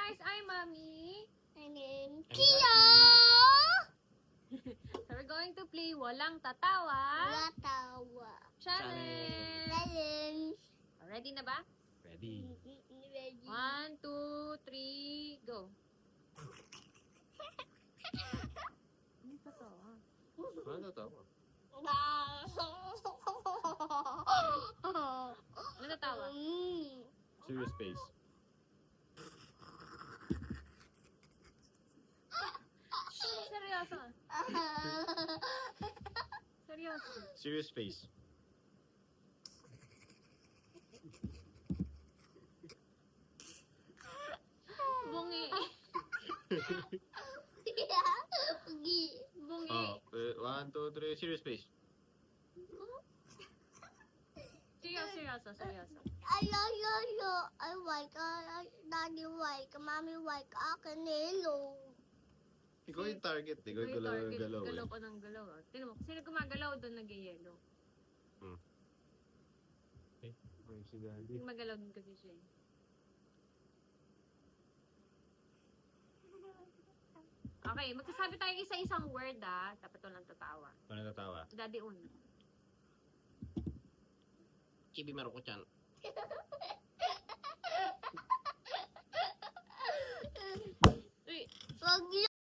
guys, I'm Mommy. My name And Kia. So we're going to play Walang Tatawa Latawa. Challenge. Challenge. Ready na ba? Ready. Ready. 1, 2, 3, go. Ano tatawa? Ano to? Ano tatawa? Serious face. Seryoso. Seryoso. Serious face. Bungi. Bungi. Oh, 1, 2, 3. Serious face. Seryoso. Ay, like, daddy like, mommy like, akin nilo. Ikaw yung target. Ikaw yung galaw-galaw. Galaw ko ng galaw. Tingnan mo, sino gumagalaw doon nag-yellow. Ay, si Daddy. Gumagalaw din kasi siya. Okay, magsasabi tayo isa-isang word dapat walang tatawa. Ano natawa? Daddy una. Chibi Maruko-chan.